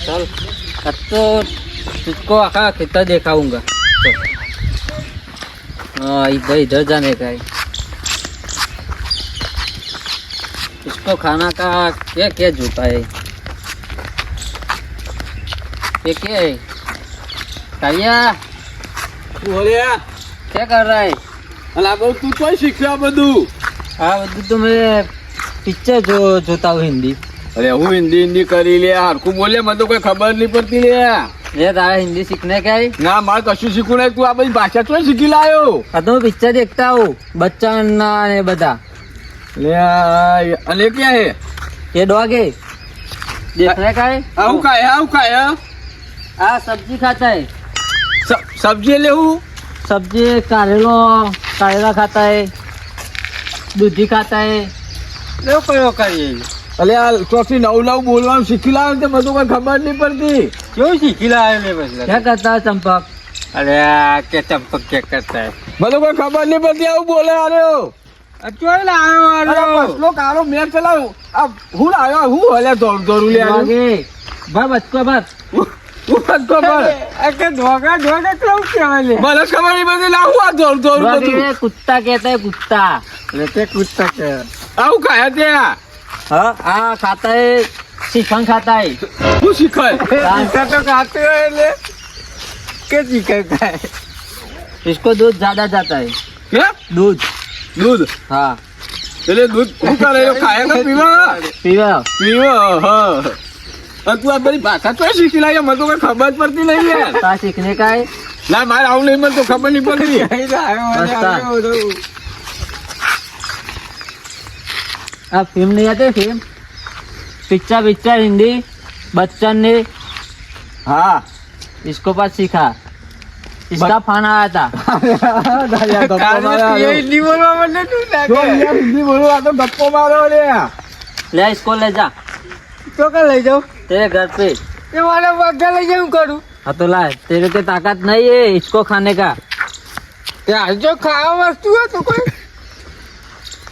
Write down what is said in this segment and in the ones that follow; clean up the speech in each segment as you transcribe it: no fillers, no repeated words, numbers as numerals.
चल अब तो तुझको आखा खेता दिखाऊंगा। हाँ इधर इधर जाने का है। इसको खाना का क्या क्या जूता है, ये क्या है? कालिया બોલ્યા क्या कर रहा है? અલા બહુ તું કોઈ શીખ્યા બધું? हाँ वो तो मैं पिक्चर जो જોતા હું हिंदी। અરે હું હિન્દી કરી લે, હરખું બોલે, મને તો કોઈ ખબર નહીં પડતી લે। ये तारा हिंदी सीखने का है? ના મારે કશું શીખવું નહીં, તું આ બધી ભાષા ચોય શીખી લાયો? हाँ तो मैं पिक्चर देखता हूँ बच्चा ने बता। લે અને ક્યાં હે? ये डॉग है देखने का है। આવું કાય हाँ सब्जी खाता है। સબ્જી લેવું? सब्जी करेला खाता है, दूधी खाता है। लो करो करिए અલે આ ચોથી નવું બોલવાનું શીખી લાવ્યો તે બધું કોઈ ખબર નહીં પડતી। क्यों सीखी लाए में बदला? क्या करता है चंपक? अरे क्या चंपक क्या करता है? બધું કોઈ ખબર નહીં પડતી, આવું બોલે આર્યો। क्यों लायो અરે બસલો કારો મેં ચલાવ આ હું લાયો, હું હલે દોરું લે આર્યો। आगे भर बच्चों भर હું ખબર अरे धोखा धोखा क्यों क्या वाले? મને ખબર નહીં પડતી, લાવું આ દોરું બધું। कुत्ता कहता है कुत्ता। लेते कुत्ता क्या? આવું કાય ત્યાં हाँ हाँ खाता है, चिकन खाता है। હું શીખાય? ऐसा तो खाते हो ले क्या चिकन का है? इसको दूध ज्यादा जाता है। હે दूध દૂધ? हाँ એટલે દૂધ શું કરે ખાય કે પીવા? पीवा। પીવો હા। અને તું આ બધી ભાષા તો શીખી લાવી, મને તો કોઈ ખબર જ પડતી નહીં યાર। क्या सीखने का है? ના મારે આવું નહીં, મને તો ખબર નહીં પડતી। अब फिल्म नहीं आते फिल्म पिक्चर हिंदी बच्चन ने હા इसको पास सीखा, इसका फोन आया था। हिंदी बोलवा મને તું લાગે हिंदी बोलवा तो गप्पो मारो લે। ले इसको ले जा। તો કે લઈ જાઉં? तेरे घर पे। એ મારે વાગા લઈ જાઉં કરું? हाँ तो ला, तेरे के ताकत नहीं है इसको खाने का। તે આ જો ખાવા વસ્તુ હે તો કોઈ?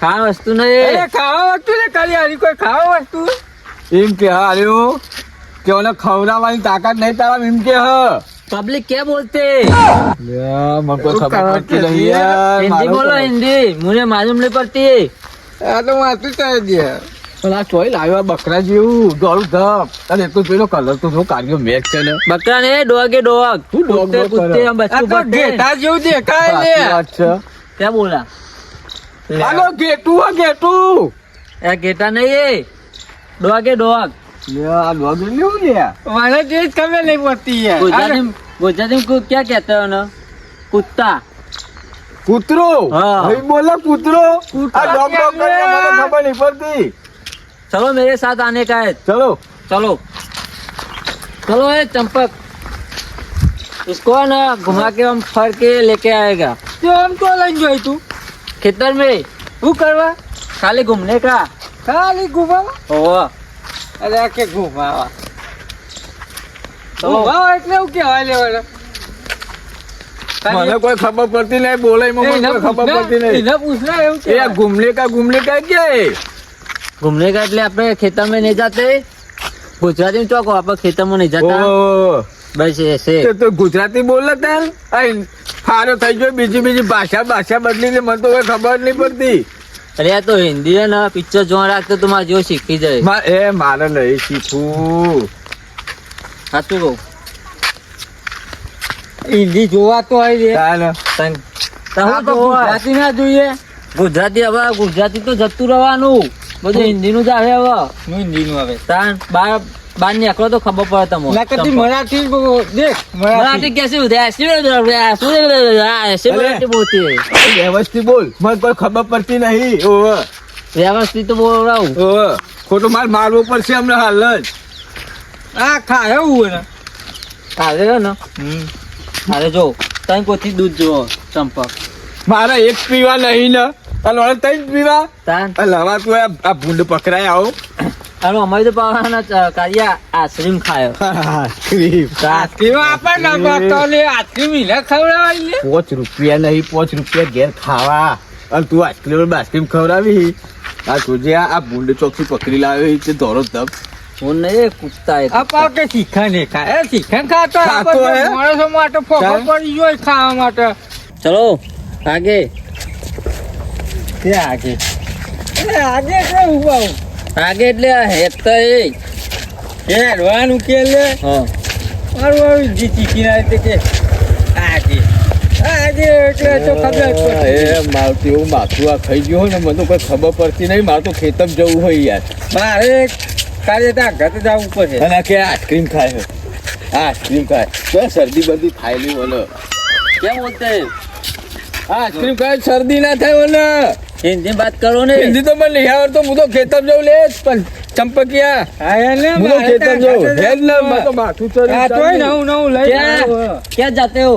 खाना वस्तु नहीं અરે है। ખાવા વસ્તુ ને ખાલી હારી કોઈ ખાવા વસ્તુ? એમ કે હાલ્યો કે ઓને ખવડાવવાની તાકાત નહીં તારા, એમ કે હ। पब्लिक क्या बोलते? મને કોઈ ખબર પડતી નહીં યાર। हिंदी बोलो हिंदी, मुझे मालूम नहीं पड़ती है। આ તો વાતું ચાલી દે। પણ આ ચોય લાવ્યા બકરા જેવું દોડું ધપ, અને એટલું પેલો કલર તો શું કાર્યો મેચ છે ને। बकरा नहीं डॉग है डॉग। तू dog कुत्ते बोल कुत्ते कर। हम बच्चों આ તો पढ़ते हैं। ઘેટા જેવું દેખાય લે। અચ્છા क्या बोला? આનો ઘેટું હે ઘેટું। यार गेटा नहीं है डॉग है डॉग। લે આ ડોગ લેવું લે। મને જે ખબર નહીં પડતી યાર। गुजराती में को क्या कहते हो ना? कुत्ता। કૂતરો? હા। ભાઈ બોલે કૂતરો। આ ડોગ ડોગ કરીને મને ખબર નહીં પડતી। चलो मेरे साथ आने का है। ચલો चलो चलो ये चंपक, इसको है ना घुमा के हम फर के लेके आएगा। તો આમ તો લઈ જાય તું? खेतर में શું કરવા? खाली घूमने का। ખાલી ઘુમાવા? ओ અરે આ કે ઘુમાવા? ચલો। ઘુમાવા એટલે એવું કહેવાય લેવાના? મને કોઈ ખબર પડતી નહીં, બોલાય મને કોઈ ખબર પડતી નહીં। એને પૂછना એવું એ ઘૂમને કા क्या है? घूमने का એટલે આપણે ખેતર में नहीं जाते, गुजराती में चौको आप खेतर में नहीं जाता। ઓહ, बस ऐसे તો ગુજરાતી બોલે તાર ફારો થઈ ગયો, બીજી ભાષા બદલી લે, મને તો કોઈ ખબર નહીં પડતી। अरे यार तो हिंदी है ना पिक्चर जो रखते तुम्हारा जो सीखी जाए। એ મારે નહીં શીખવું। સાચું કહું હિન્દી જોવા તો આવી ગુજરાતી ના જોઈએ? ગુજરાતી તો જતું રહેવાનું, બધું હિન્દી નું જ આવે હવે। હિન્દી નું આવે તાન બાર નીકળો તો ખબર પડે તમને। મરાઠી દેખ, मराठी कैसे होते हैं? ऐसे मराठी बोलती है। વ્યવસ્થિત બોલ, મને કોઈ ખબર પડતી નહીં। ઓહ व्यवस्थित तो बोल रहा हूँ। ઓહ ખોટું મારવું પડશે હમણાં હાલ જ। આ ખાય એવું ને? अरे ना अरे जो तई कोथी दूध जो चंपक મારે એક પીવા નહીં ને, અને ઓલે તઈ જ પીવા? तान લવા તું આ ભૂંડ પકડાય આવો। अरे हमारे तो पावाना कारिया आइसक्रीम खायो। આઈસ્ક્રીમ આપણને આઈસ્ક્રીમ લે ખવડાવી લે। ₹5 નહીં, ₹5 ઘેર ખાવા, અને તું આઈસ્ક્રીમ ખવડાવી। આ જોજે આ ભૂંડ ચોકથી પકડી લાવ્યો એ છે ધોરો ધપ. હું નહીં કૂદતા એ આ પાવ કે શીખા ને ખાય શીખા ખાતો ખાતો હે? માણસો માટે ફોફો ચાલ. પડી ગયો ખાવા માટે ચલો આગે તે આગે આગે કેવું બાવ આગે એટલે આ હેઠતા એ એ રવાનું કે લે હા મારું આવી જી ચીકીના તે કે આગે આગે એટલે તો ખબર પડતી એ માવતી એવું માથું આ ખાઈ ગયું હોય ને મને તો કોઈ ખબર પડતી નહીં. મારે તો ખેતર જવું હોય યાર. મારે કાલે ત્યાં ઘર જવું પડશે અને કે આઈસ્ક્રીમ ખાય છે. આ આઈસ્ક્રીમ ખાય તો શરદી બરદી ખાયેલી બોલો. क्या बोलते हैं આ આઈસ્ક્રીમ ખાય શરદી ના થાય બોલો. हिंदी में बात करो ने હિન્દી તો મને નહીં આવડતો. હું તો ખેતર જવું લે પણ ચંપકિયા હા એને હું તો ખેતર જવું હેડ ને મારે તો માથું ચડી આ તોય નવું નવું લઈ क्या આવ્યો. क्या जाते हो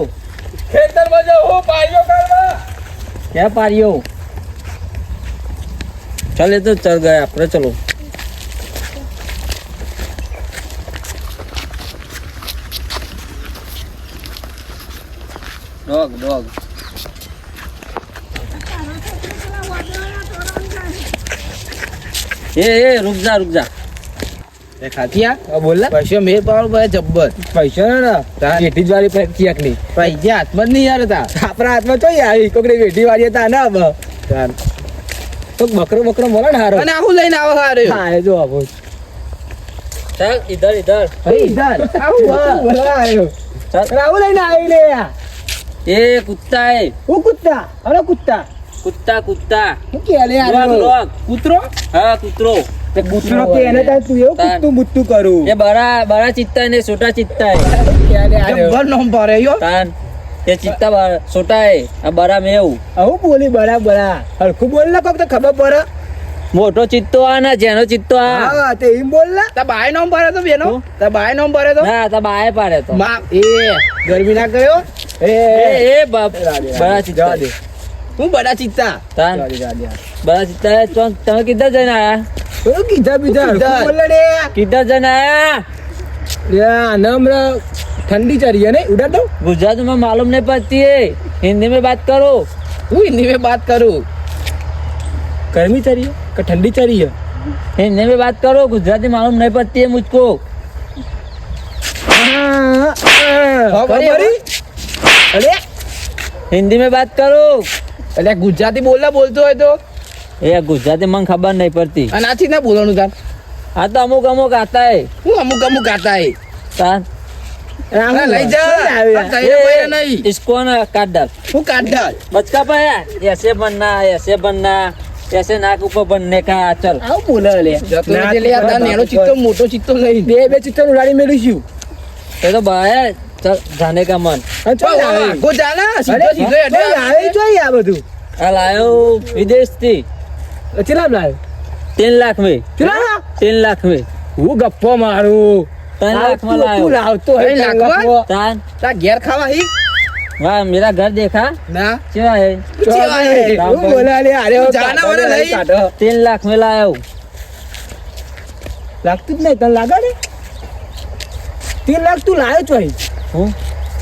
ખેતરમાં જવું પાયો કરવા. क्या पारी हो चले तो चल गए अपने चलो डॉग डॉग ए रुक जा ખાતિયા બોલ પૈસા મેં પાવર ભાઈ જબ્બર પૈસા ને વેઠી જ વાળી પૈકી એકની પૈસા હાથમાં જ નહીં યાર હતા. આપણા હાથમાં તો આવી કોકડી વેઠી વાળી હતા ને હવે तो बकरो बकरो मोला ना हारो અને આવું લઈને આવો હારે હા એ જો આવો चल इधर इधर ઈધર આવું બોલા આવ્યો चल રાહુલ લઈને આવી લે ये कुत्ता है હું કુત્તા અરે કુત્તા कुत्ता कुत्ता હું કે લે डॉग डॉग કૂતરો हाँ कुतरो તે કૂતરો કે એને તાર તું એવું કૂતું બુત્તું કરું ये बड़ा बड़ा चित्ता है ने छोटा चित्ता है કે લે જબ્બર નામ પારે યો तान ये चित्ता छोटा है अब बड़ा में हूँ આવું બોલી બરાબર હરખું બોલ ને કોક તો ખબર પડે मोटो चित्तो आ ना जेनो चित्तो आ હા તે એમ બોલ ને તા બાય નામ પારે તો બેનો તા બાય નામ પારે તો ना तब आए पारे तो માં એ ગરમી ના કર્યો ए बड़ा चित्ता જવા દે હું બડા ચિત્તા तान बड़ा चित्ता है तुम्हें किधर जाना आया હું કીધા બીજા હરખું બોલ લે किधर जाना आया યા નમ્ર ઠંડી ચરી है नहीं उड़ा दो गुजरात में मालूम नहीं पड़ती है हिंदी में बात करो હું હિન્દી में बात करूं गर्मी चरी है कि ठंडी चरी है हिंदी में बात करो गुजराती मालूम नहीं पड़ती है मुझको खबरी अरे हिंदी में बात करो એટલે ગુજરાતી બોલલા બોલતો હોય તો ये गुजराती मन खबर नहीं पड़ती અને આથી ના બોલવાનું તાર हाँ तो अमुक अमुक आता है હું અમુક અમુક ગાતા હે तान અરે લઈ જા આ તઈને બૈરા નહીં इसको ना काट डाल હું કાઢ ડાલ बचका पाया ऐसे बनना ऐसे नाक ऊपर बनने का चल આવું બોલે લે જતો રહેજે લે આ તાર નેનો ચિત્તો મોટો ચિત્તો લઈ બે ચિત્તન ઉડાડી મેલું છું ये तो बाया चल जाने का मन ચલ આવે ગો જાના સીધો સીધો એટલે આવે જોઈ આ બધું आ लायो विदेश थी ચલા લાવ 3 लाख में ચલા 3 लाख में હું ગપ્પો મારું 3 लाख में लायो તું લાવતો હે 3 લાખ માં? तान તાર ઘેર ખાવા હી वाह मेरा घर देखा ના क्या है હું બોલા લે અરે તું જાના વાળા લઈ. 3 लाख में लायो લાગતું જ નહીં તને લાગે ને 3 લાખ તું લાયો ચોઈ हूँ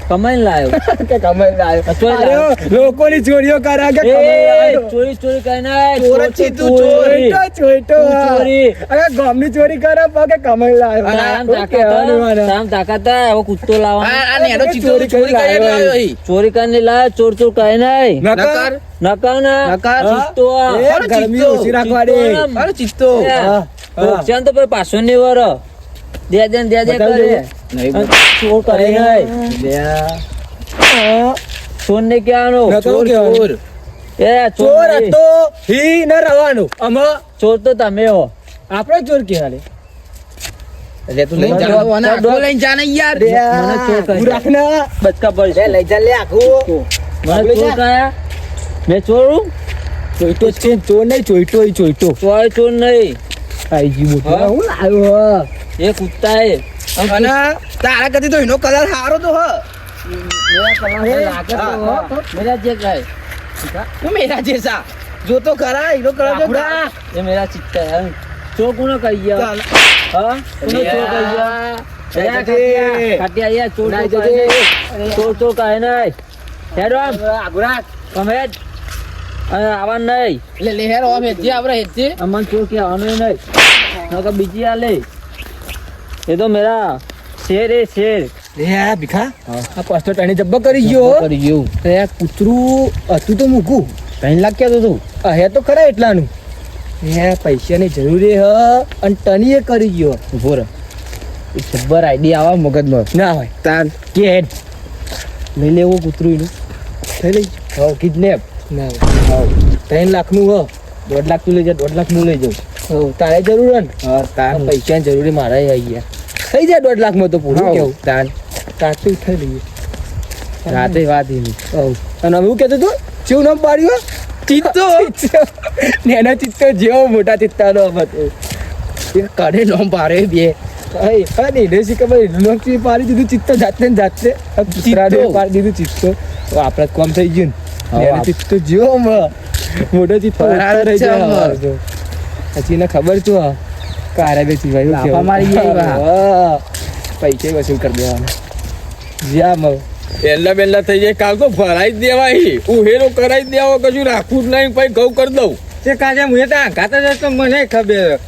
कमाई लायो કે કમાઈ લાયો ચોરી લાયો. અરે લોકોની ચોરીઓ કરા કે કમાઈ ए, લાયો चोरी चोरी कहना है ચોર જ છે તું, ચોર. ચોઈટો તું ચોરી. અરે ગામની ચોરી કરે પગે કમાઈ લાયો शाम શું કહેવાનું મારે? ताकत है वो कुत्तो लावा આ આ નેનો ચિત્તો ચોરી ચોરી કરી કરી લાવ્યો હી चोरी करने लाया चोर चोर कहना है નકર नका ना નકર चित्तो आ. એ અરે ગરમી ચિત્તો. ઓછી રાખવા દે ચિત્તો. અરે ચિત્તો ए, હા, હા. નુકસાન તો પછી પાછો નહીં વરો દે બતાવજો. કરે નહીં ચોર કરે નહીં હા. ચોર ને ક્યાં નકર ચોર કેવાનું? ચોર એ ચોર ચોર નહીં. હતો હી ન રવાનું આમાં ચોર તો તમે હો આપણે ચોર કહેવાય એટલે તું લઈ મને જા તો- અને આખો લઈને જા ને યાર મને ચોર કહે. તું રાખ ને બચકા પડી લે લઈ જા લે આખું મને ચોર કયા મેં ચોરું ચોઈટો જ છે ચોર નહીં ચોઈટો ઈ ચોઈટો ચોર ચોર નહીં આઈ જી મોટો હા? હું લાવ્યો એ કુત્તા હે અને તારા કદી તો એનો કલર સારો તો હ मेरा कलर है लागे तो हो। मेरा जेक है હું મેરા જેસા જો તો ખરા એનો કલર તો બાપુડા. ये मेरा चित्ता है चोर कोने कहिया ચાલ. हां कोने चोर कहिया अरे काटिया ये चोर नहीं चोर जजे। चोर चोर का है नहीं हेडम આગુરા कमेट અને આવવાનું નહીં એટલે લહેર ઓમ હેજી આપણે હેજી અમન શું કે આવવાનું નહીં નકર બીજી આ લે એ તો મેરા શેર એ શેર લે આ ભીખા આ પાસ્તો ટાણી જબ્બા કરી ગયો કરી ગયું અરે આ કૂતરું હતું તો મૂકું 3 લાખ ક્યાં તું હે તો ખરા એટલાનું હે પૈસાની જરૂરી હ અને ટનીએ કરી ગયો ઉભો રહે એ જબ્બર આઈડિયા આવા મગજમાં ના હોય તાન કે હેડ લઈ લેવો કૂતરું એનું થઈ લઈ હા કિડનેપ ના હા 3 લાખનું હ 1.5 લાખ તું લઈ જા 1.5 લાખ હું લઈ જાઉં હા તારે જરૂર હે ને હા તાર પૈસાની જરૂરી મારે આવી ગયા થઈ જાય 1.5 લાખમાં તો પૂરું કેવું તાન તાતું થઈ લઈએ રાતે વાત એની અને હું કહેતો તું જેવું નામ પાડ્યું ચિત્તો નેનો ચિત્તો જેવો મોટા ચિત્તાનો હતો એ કાઢે નામ પાડે બે અરે એને શી ખબર નામ પાડી દીધું ચિત્તો જાતે ને જાતે ચિત્તો પાડી દીધું ચિત્તો તો આપણે કોમ થઈ ગયું ને નેનો ચિત્તો જેવો મોટો ચિત્તો રહી જાય હજી એને ખબર છું કારે બેસી ભાઈ મારી પૈસે વસૂલ કરી દેવાના જ્યાં પહેલા પહેલા થઈ જાય કાલ તો ભરાઈ જ દેવાય ઉહેરો કરાઈ જ દેવો કશું રાખવું જ નહીં પછી ઘઉં કરી દઉં તે કાજે હું તો આઘાતા જ તો મને ખબર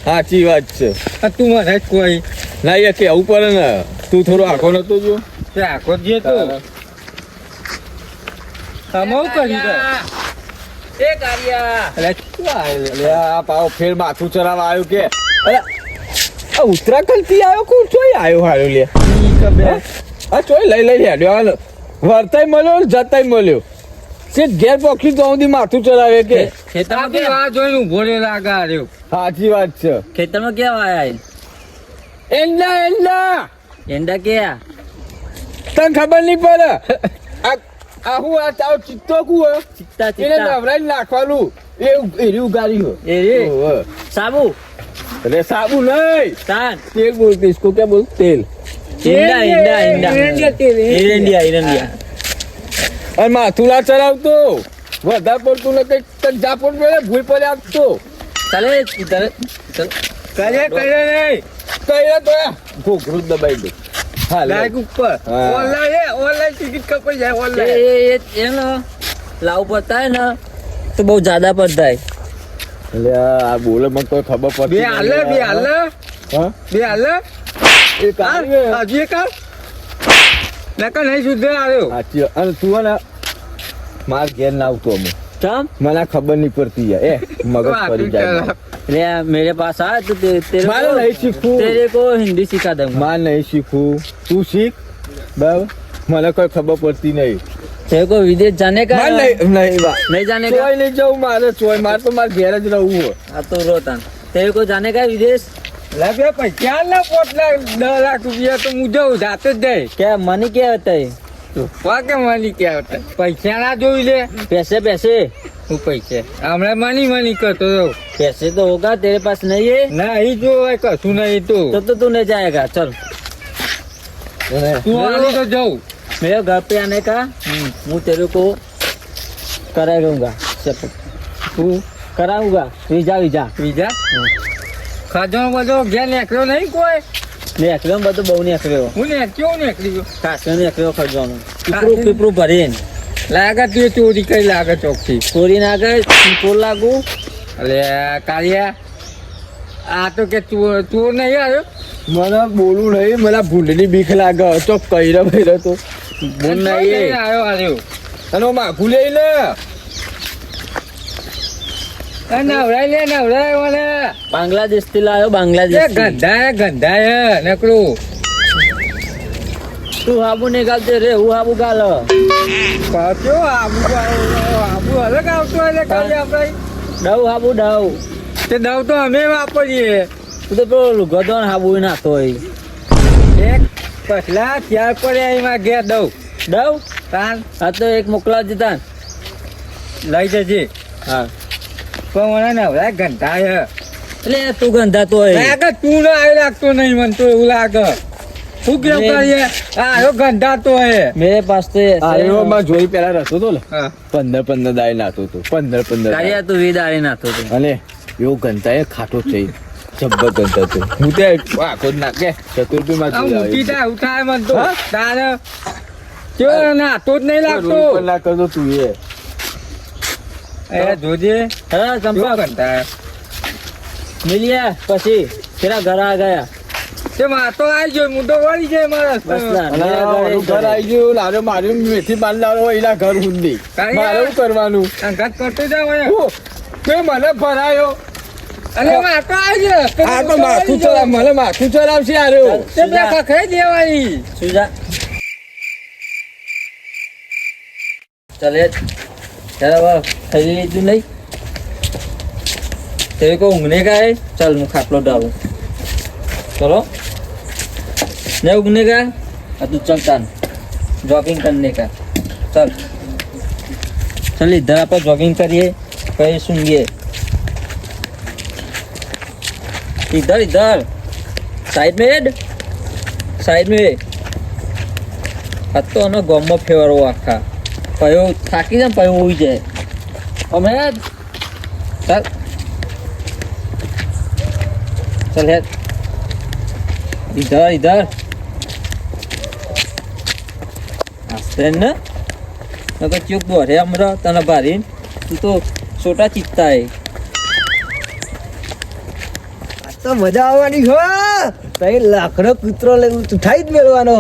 સાચી વાત છે તું મને જ કોઈ ના એ કેવું પડે ને તું થોડો આખો નતો જો તે આખો જે તો અમારું કર્યું એ કારિયા અરે શું આવ્યું અલે આ પાવ ફેર માથું ચરાવવા આવ્યું કે અરે આ ઉત્તરાખંડ થી આવ્યો કોણ ચોય આવ્યો હાલો લે ખબર આ ચોય લઈ હેડ્યો હાલ વર્તાય મળ્યો ને જતાય મળ્યો છે ઘેર પોખી તો સુધી માથું ચરાવે કે ખેતરમાં આ કેવા જોઈને ઉભો રે લાગા રહ્યો સાચી વાત છે ખેતરમાં કેવા આયા એંડા એંડા ક્યાં તને ખબર નહીં પડે આ હું આ તાવ ચિત્તો કુ ચિત્તા એને ચિત્તા નવરાઈ નાખવાનું એરી ઉગાડી હો એ રે સાબુ અરે સાબુ નહીં તાન તેલ બોલते इसको क्या बोलते तेल એરંડિયા અને માથું ના ચડાવતો વધારે પડતું ને કઈક જાપડ મેળે ભૂલ પડે આપતો ચાલે ઇધર ચલ કરે નહીં કઈ તો ઘોઘરું જ દબાઈ દે હા લાઈક ઉપર હા. ઓનલાઈન ટિકિટ કપાઈ જાય ઓનલાઈન ये ना लाव पड़ता है ना तो बहुत ज्यादा पड़ता है એટલે આ બોલે મને કોઈ ખબર બે પડતી હાલે હા બે હાલે એક આવ્યો. હજી એક નકા નહીં સુધરે આવ્યો સાચી વાત. અને તું હે ને માર ઘેર ના આવતો અમે कम મને આ ખબર નહીં પડતી યાર એ મગજ પડી જાય अरे मेरे पास आ तो तेरे मारे नहीं सीखूं। तेरे को हिंदी सिखा दूंगा માર નહીં શીખું તું શીખ બરાબર મને કોઈ ખબર પડતી નહીં तेरे को विदेश जाने का માર નહીં બા नहीं जाने का ચોય નહીં જવું મારે ચોય મારે તો મારે ઘેર જ રહવું હોય हाँ तो रोता तेरे को जाने का है विदेश લાગે પૈસા ના 5 લાખ 10 લાખ રૂપિયા તો હું જાઉં જાતે જ જાય क्या मनी क्या होता है વાકે મની ક્યાં હતા પૈસા ના જોઈ લે पैसे पैसे હું પૈસા હમણાં મની કરતો રહું पैसे तो होगा तेरे पास नहीं है ના એ જો કશું નહીં તું तो तू नहीं जाएगा चल તું આલી તો જાઉં मेरे घर पे आने का मैं तेरे को कराऊंगा तू कराऊंगा वीजा वीजा બીજા ખાજો બધો ઘેર નીકળ્યો નહીં કોઈ ને એકલો બધું બહુ ને એકલો હું ને કેવું નીકળી ગયો ખાસો ને એકલો ખર્ચવાનું પીપરું ભરીને લાગે તું ચોરી કઈ લાગે ચોકથી ચોરી ના કરે ચોર લાગુ અલે કાળિયા આ તો કે ચોર નહીં આવ્યો મને બોલું નહીં મને ભૂંડની બીક લાગે તો કઈ રહ્યો તો બોલ નહીં આવ્યો આવ્યો અને હું માગું લઈ લે નવરાય મને બાંગ્લાદેશ થી લાવ્યો એ બાંગ્લાદેશ ગંધાય નકરું તું હાબુ નીકાળતે રે હું હાબુ ગાલ પાછો આબુ અલગ આવતો એટલે કાલે આપણે ડવ હાબુ ડવ તે દવ તો અમે વાપરીએ તું તો પેલો ગધો હાબુ નાખતો હોય એક પછલા ચાર પડ્યા એમાં ગયા દવ ડવ તાન આ તો એક મોકલા દીધા લઈ જજે હા પણ મને નવરાય ગંધાય એટલે તું ગંધાતો હોય લાગે તું ના આવી લાગતો નહીં મને તો એવું લાગે શું કેવું કરીએ આ ગંધાતો હે मेरे पास तो ऐसे આર્યો માં જોઈ પેલા રહેતો તો ને હા 15 દાય નાતો તો 15 કારિયા તું વિદારી નાખતો તો અને એવો ગંતા ખાટો છે જબ્બર ગંતા તો હું તે આખો જ નાખે ચતુર્થી માં આ ઊંચી થાય ઉઠાય મન તો હા? તારે કેવો ના તો જ નહીં લાગતો ના કરતો તું એ એ જોજે હા ચંપક કંટા મિલિયા પછી તેરા ઘર આ ગયા તે માતો આવી ગયો હું તો વળી જાય મારા બસ ના, અલા, ઓલું ઘર આવી ગયું લાવ્યો મારું મેથી પાન લાવ્યો એના ઘર હુંડી મારે શું કરવાનું અંગાત કરતો જાવ તે મને ભરાયો અરે માતો આવી ગયો આ તો માથું ચલાવ મને માથું ચલાવશે આર્યો તે બે ખાઈ દેવાની સુજા ચલે चलो खाई लीजिए नहीं तेरे को उगने का है चल मैं खापलो डालू चलो नहीं उगने का अब तू चलता जॉगिंग करने का चल चल इधर आप जॉगिंग करिए कहीं सुनिए इधर इधर साइड में हेड साइड में अब तो ना गम फेवर वो आखा पयो थाकी जाए पयो हुई जाए और मैं चल चल है इधर इधर आस्ते न नका चुप दो अरे हमरा तना बारी तू तो छोटा चित्ता है તો મજા આવવાની હો તઈ લાકડો કૂતરો લે ઉઠાઈ જ મેળવાનો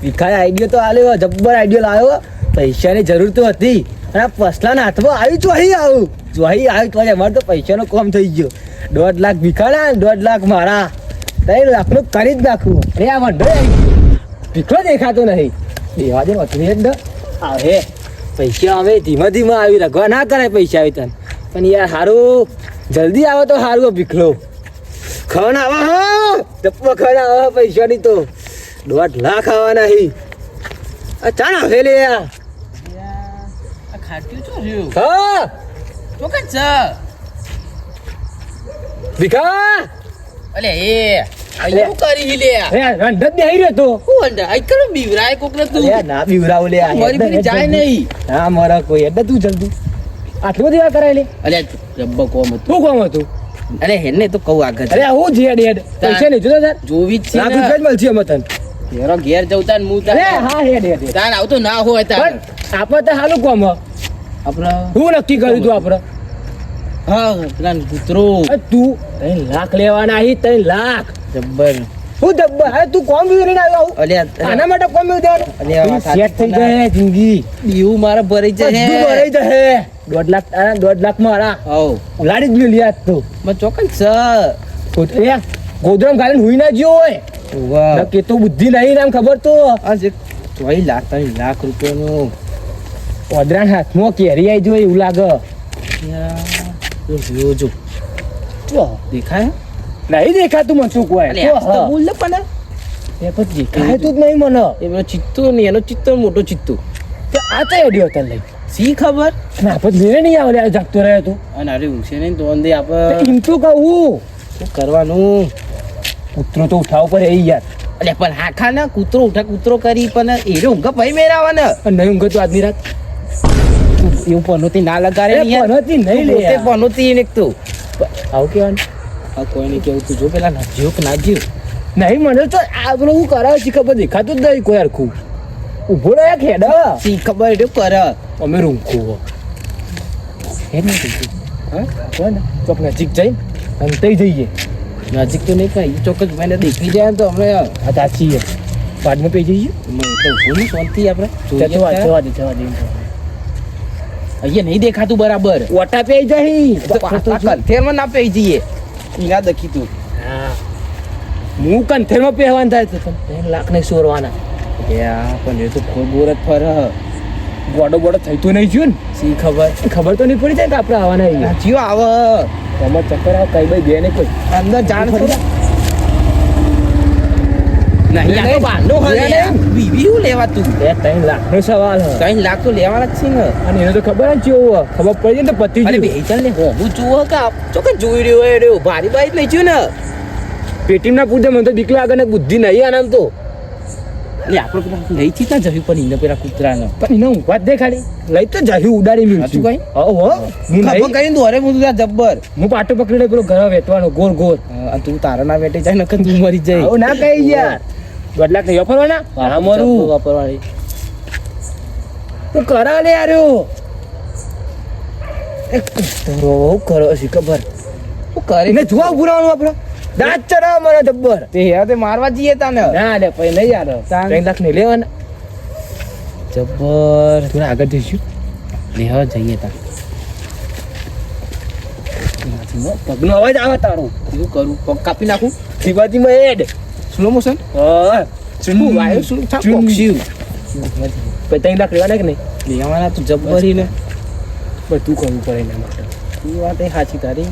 વિખાય આઈડિયો તો આલ્યો જબ્બર આઈડિયો લાવ્યો પૈસાની જરૂર તો હતી અને પસલાના હાથમાં આવી ચોહી આવું ચોહી આવી તો અમારે તો પૈસાનો કોમ થઈ ગયો 1.5 લાખ વિખાડા 1.5 લાખ મારા 3 લાખનું કરી જ નાખવું અરે આ વંડો ભીખો દેખાતો નહીં દેવા દે વતની જ આવે પૈસા આવે ધીમે ધીમે આવી રગવા ના કરે પૈસા આવી તને પણ યાર સારું જલ્દી આવે તો સારું ભીખલો ખણ આવા હા ડબ્બો ખણ આવા પૈસાની તો 1.5 લાખ આવવાના હી આ ચાણ આવે લે આ ખાટ્યું છો રહ્યું હા તો કઈ છે ભીખા અલે એ આયું કરી લે એ રંડત દે આવી રહ્યો તો હું અંડા આઈ કરો બીવરાય કોકને તું અરે ના બીવરાવ લે આ મારી પેલી જાય નહીં હા મારા કોઈ એડ તું જલ્દી આટલું દેવા કરાય લે અલે જબ્બો કોમ હતું તું કોમ હતું અરે હેને તો કહું આગળ અરે હું જે હેડ પૈસા નહીં જોતા તાર જોવી જ છે લાખ રૂપિયા જ મળશે અમે તને તેરો ઘેર જવતા ને હું અરે હા હેડ તાન આવતો ના હોય તાન પણ આપણે તો હાલું કોમ આપણા હું નક્કી કર્યું તું આપણે હા પેલા કૂતરો તું 3 લાખ લેવાના હી 3 લાખ જબ્બર હું ડબ્બા હવે તું કોમ વ્યૂ લઈને આવ્યો આવું અલે આના માટે કોમ વ્યૂ અલે દેવાનું વાત સેટ થઈ જાય જિંદગી બીવું મારા ભરી જાય બધું ભરાઈ જાય 1.5 લાખ તારા 1.5 લાખ મારા હવ ઉલાડી જ મેલી આજ તો મને ચોકન છે ગોદરામ ગાલીને હુઈ ના જ્યો હોય વાહ કે તું બુદ્ધિ નહીં નામ ખબર તો આ જે 3 લાખ રૂપિયાનું ઓદરાન હાથમાં કેરી આવી જોઈ એવું લાગે જો જો જો દેખાય નહીં દેખાતું મનસુખ હોય અલે આ તો બોલ ને પણ એ પછી દેખાય તું જ નહીં મને એ પેલો ચિત્તો ને એનો ચિત્તો મોટો ચિત્તો તો આ તો એડિયો તને લઈ સી ખબર અને આપણે લેને નહીં આવે લે જાગતો રહે તું અને અરે ઊંઘશે નહીં તો અંદે આપણે એમ તો કહું શું કરવાનું કૂતરો તો ઉઠાવ પર એ યાર અલે પણ હાખા ના કૂતરો ઉઠા કૂતરો કરી પણ એરો ઊંઘા ભાઈ મેરાવાને અને નહીં ઊંઘે તો આજની રાત એવું પનોતી ના લગાડે એ પનોતી નહીં લે પોતે યાર. પનોતી ને તું આવું કેવાનું આ કોઈ નહીં કેવું તું જો પેલા નાજ્યો કે નાજ્યો નહીં મને તો આ પેલો હું કરાવે છે ખબર દેખાતું જ નહીં કોઈ હરખું ઉભો રહ્યા ખેડા સી ખબર એટલે કર અમે રૂંખો હેડ નહીં હા કોણ ચોક નજીક જઈ અને તઈ જઈએ નજીક તો નહીં કઈ ચોક્કસ મને દેખી જાય ને તો અમે આ તાચી બાદમાં પી જઈએ તો ભૂલી શાંતિ આપણે જવા જોઈએ જવા દે જવા દે અહીંયા નહીં દેખાતું બરાબર ઓટા પે જઈ કંઠેરમાં ના પઈ જઈએ ના દખી તું હા હું કંઠેરમાં પહેવાનું થાય તો 3 લાખ ને સોરવાના યા પણ એ તો ગોર જ ફર ગોડો બોડો થઈ તો નહીં થયું ને સી ખબર ખબર તો નહીં પડી જાય કે આપણે આવવાના અહીંયા નાચ્યો આવે તમારે ચક્કર આવે કઈ ભાઈ બે ને કોઈ અંદર જાણ ફરી નહીં આ તો બાંધો હે બીવી હું લેવા તું 3 લાખ નો સવાલ હે 3 લાખ તો લેવાના જ છે ને અને એને તો ખબર જ કેવું ખબર પડી જાય ને તો પતી અરે ગયું બે ચાલ ને હું જોવો કે ચોકે જોઈ રહ્યો એ રહ્યો ભારી બાઈ નહીં થયું ને પેટીમાં પૂછે મને તો બીક લાગે ને બુદ્ધિ નહીં આનામ તો એટલે આપણે પેલા લઈ થી ત્યાં જવી પણ એને પેલા કૂતરાને પણ એને ઊંઘવા જ દે ખાલી લઈ તો જાહી ઉડાડી સાચું મીઠું કઈ? હો હું ખબર નહીં કરીને દોરે હું તું જબ્બર હું પાટો પકડીને પેલો ઘર વેચવાનો ગોળ ગોળ અને તું તારા ના બેઠે જાય નકર તું મરી જાય આવું ના કહી યાર 1.5 લાખ નહીં ફરવાના હા મારું વાપરવાળી તું કરા લે યાર બહુ કરો છે ખબર શું કરીને જોવા પુરાવાનું આપણે દાંત ચડાવ મને જબ્બર તે યાર તે મારવા જઈએ તાને ના લે પછી નહીં યાર 3 લાખ નહીં લેવાના જબ્બર થોડા આગળ જઈશું લેવા જઈએ તા પગનો અવાજ આવે તારો શું કરું પગ કાપી નાખું શિવાજીમાં એડ સ્લો મોશન હા શું વાયુ શું પક્ષી પછી 3 લાખ લેવાના કે નહીં લેવાના તો જબ્બરી ને બધું કરવું પડે એના માટે એ વાત એ સાચી તારી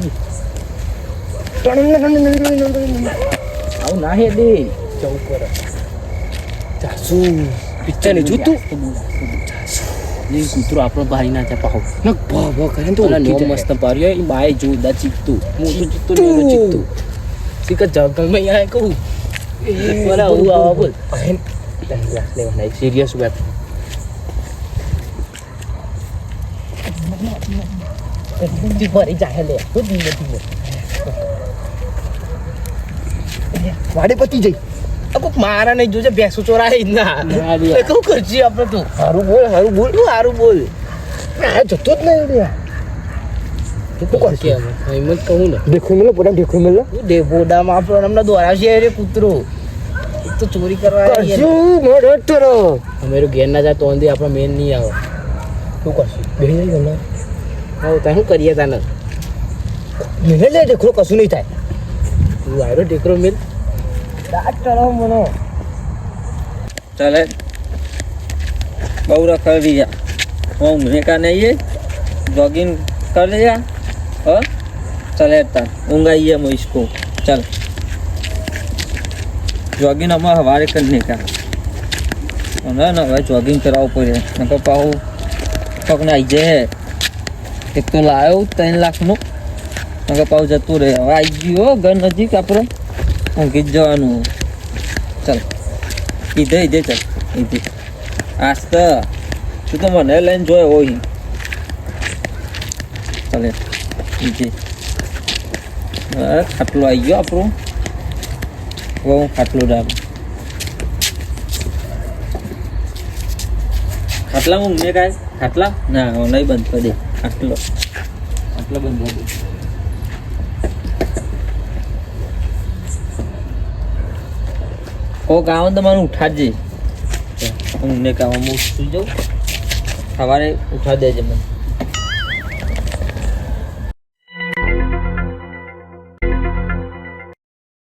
આવું ના હે દે જવું કરે જાસુ પિક્ચર ને જોતું એ કૂતરો આપણો ભારી ના જાય પાહો ન ભ કરે તો નો મસ્ત પાર્યો એ બાય જોરદાર ચીકતું મોટું ચીકતું ને ચીકતું સીક જંગલમાં આય કહું એ બોલા હું આવા બોલ લેવાના એક સિરિયસ વેપ ભરી જાય લે તો ધીમે ધીમે વાડે પતી જઈ અબ મારા નહીં જોજે ભેંસો ચોરાય ના કહું કરજી આપણે તું હારું બોલ તું હારું બોલ આ જતો જ નહીં રે તું કરશે હિંમત કહું ને દેખો મેલો પોડા દેખો મેલો દે બોડામાં આપણો હમણાં દોરાવશે રે કૂતરો તો ચોરી કરવા શું મોડો તરો અમેરો ઘેર ના જાય તો અંધી આપણો મેન નહીં આવે શું કરશું બેહી જાય ગમે હા તો શું કરીએ તાને મેલે લે દેખો કશું નહીં થાય તું આયરો ટેકરો મેલ દાટ ચડાવ મનો ચાલે બહુ રખડ दिया હું ઊંઘने का नहीं है जॉगिंग कर लिया और चले ता ऊँग आई है मैं इसको चल जॉगिंग हमें हवारे करने का ना ना भाई जॉगिंग कराओ पड़े नका पाओ पकना आई जाए एक तो लायो 3 लाख નો નકા પાવ જતું રહે હવે આવી ગયો ઘર નજીક આપણે ઊંઘી જ જવાનું ચાલ ઈધે ચાલ ઈધે આસ્તે તું તો મને લઈને જોયો હોય ચાલે ઈધે ખાટલો આવી ગયો આપણો હવે હું ખાટલો ડાલું ખાટલા ઊંઘને કાંઈ ખાટલા ના નહીં બંધ કરી દે ખાટલો બંધ કરી દે કોક આવે તો મને ઉઠાડજે ઊંઘને કામ હું સુઈ જાઉં સવારે ઉઠાડી દેજે મને